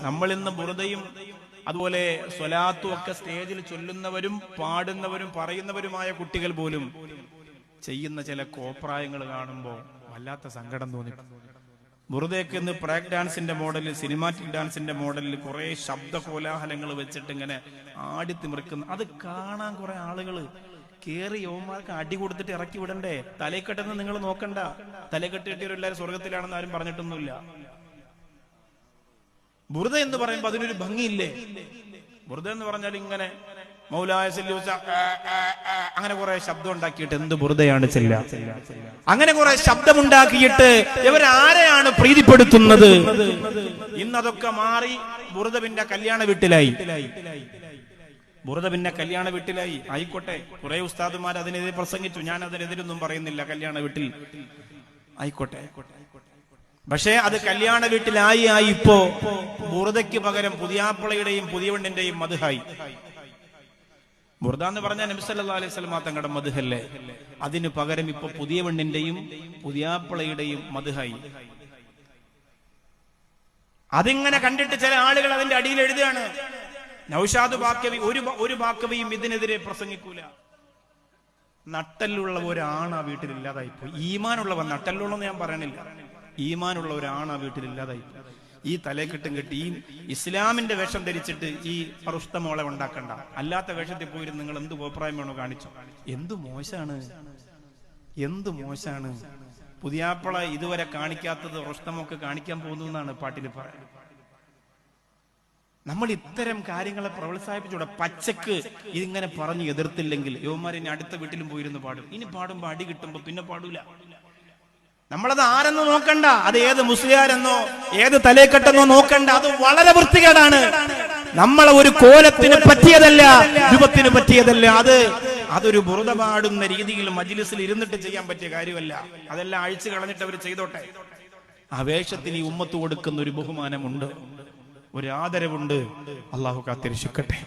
നമ്മൾ ഇന്ന് ബുറുദയും അതുപോലെ സ്വലാത്തും ഒക്കെ സ്റ്റേജിൽ ചൊല്ലുന്നവരും പാടുന്നവരും പറയുന്നവരുമായ കുട്ടികൾ പോലും ചെയ്യുന്ന ചില കോപ്രായങ്ങൾ കാണുമ്പോൾ വല്ലാത്ത സങ്കടം തോന്നി. ബുറുദയൊക്കെ ഇന്ന് ബ്രേക്ക് ഡാൻസിന്റെ മോഡലിൽ, സിനിമാറ്റിക് ഡാൻസിന്റെ മോഡലിൽ കുറെ ശബ്ദ കോലാഹലങ്ങൾ വെച്ചിട്ട് ഇങ്ങനെ ആടിത്തിമിർക്കുന്ന, അത് കാണാൻ കുറെ ആളുകൾ കേറി യോമാർക്ക് അടി കൊടുത്തിട്ട് ഇറക്കി വിടണ്ടേ? തലക്കെട്ടെന്ന് നിങ്ങൾ നോക്കണ്ട. തലക്കെട്ട് കെട്ടിയവരെല്ലാവരും സ്വർഗത്തിലാണെന്ന് ആരും പറഞ്ഞിട്ടൊന്നുമില്ല. ബുറുദ എന്ന് പറയുമ്പോ അതിനൊരു ഭംഗിയില്ലേ? ബുറുദ എന്ന് പറഞ്ഞാൽ ഇങ്ങനെ മൗലായ അങ്ങനെ കുറെ ശബ്ദം ഉണ്ടാക്കിയിട്ട് എന്ത് ബുറുദയാണ് ചെല്ല? അങ്ങനെ കുറെ ശബ്ദമുണ്ടാക്കിയിട്ട് ഇവരാരെയാണ് പ്രീതിപ്പെടുത്തുന്നത്? ഇന്നതൊക്കെ മാറി ബുറുദ പിന്നെ കല്യാണ വീട്ടിലായി. ബുറുദ പിന്നെ കല്യാണ വീട്ടിലായി. ആയിക്കോട്ടെ, കുറെ ഉസ്താദുമാർ അതിനെതിരെ പ്രസംഗിച്ചു, ഞാൻ അതിനെതിരൊന്നും പറയുന്നില്ല. കല്യാണ വീട്ടിൽ ആയിക്കോട്ടെ, പക്ഷേ അത് കല്യാണ വീട്ടിലായി ഇപ്പോ ബുറുദയ്ക്ക് പകരം പുതിയാപ്പിളയുടെയും പുതിയവണ്ണിന്റെയും മദ്ഹായി. ബുറുദ എന്ന് പറഞ്ഞാൽ നബി സല്ലല്ലാഹു അലൈഹി വസല്ലം തങ്ങളുടെ മദ്ഹല്ലേ? അതിന് പകരം ഇപ്പൊ പുതിയവണ്ണിന്റെയും പുതിയാപ്പിളയുടെയും മദ്ഹായി. അതിങ്ങനെ കണ്ടിട്ട് ചില ആളുകൾ അതിന്റെ അടിയിൽ എഴുതുകയാണ്, നൗഷാദ് ബാക്കവി ഒരു ബാക്കവിയും ഇതിനെതിരെ പ്രസംഗിക്കൂല. നട്ടലുള്ള ഒരാണ് ആ വീട്ടിലില്ലാതായിപ്പോയി. ഈമാനുള്ളവൻ, നട്ടല്ലുള്ളെന്ന് ഞാൻ പറയണില്ല, ഈമാനുള്ള ഒരാണ് ആ വീട്ടിലില്ലാതായിപ്പോയി. ഈ തലക്കെട്ടും കെട്ടി ഈ ഇസ്ലാമിന്റെ വേഷം ധരിച്ചിട്ട് ഈ റുസ്തമോളെ ഉണ്ടാക്കണ്ട. അല്ലാത്ത വേഷത്തിൽ പോയിരുന്നു നിങ്ങൾ എന്ത് അഭിപ്രായം വേണോ കാണിച്ചു. എന്തു മോശാണ്. പുതിയാപ്പിള ഇതുവരെ കാണിക്കാത്തത് റുസ്തമൊക്കെ കാണിക്കാൻ പോകുന്നു എന്നാണ് പാട്ടിൽ പറയുന്നത്. നമ്മൾ ഇത്തരം കാര്യങ്ങളെ പ്രോത്സാഹിപ്പിച്ചൂടെ? പച്ചക്ക് ഇതിങ്ങനെ പറഞ്ഞു എതിർത്തില്ലെങ്കിൽ യുവമാരിനി അടുത്ത വീട്ടിലും പോയിരുന്നു പാടും. ഇനി പാടുമ്പോ അടി കിട്ടുമ്പോ പിന്നെ പാടൂല. നമ്മളത് ആരെന്നോ നോക്കണ്ട, അത് ഏത് മുസ്ലിയാരെന്നോ ഏത് തലേക്കെട്ടെന്നോ നോക്കണ്ട. അത് വളരെ വൃത്തികേടാണ്. നമ്മളെ ഒരു കോലത്തിന് പറ്റിയതല്ല, രൂപത്തിന് പറ്റിയതല്ല. അതൊരു ബുറുദ പാടുന്ന രീതിയിൽ മജ്ലിസിൽ ഇരുന്നിട്ട് ചെയ്യാൻ പറ്റിയ കാര്യമല്ല. അതെല്ലാം അഴിച്ചു കളഞ്ഞിട്ട് അവർ ചെയ്തോട്ടെ. ആ വേഷത്തിന് ഈ ഉമ്മത്ത് കൊടുക്കുന്ന ഒരു ബഹുമാനമുണ്ട്, ഒരു ആദരവുണ്ട്. അള്ളാഹു കാത്തിരക്ഷിക്കട്ടെ.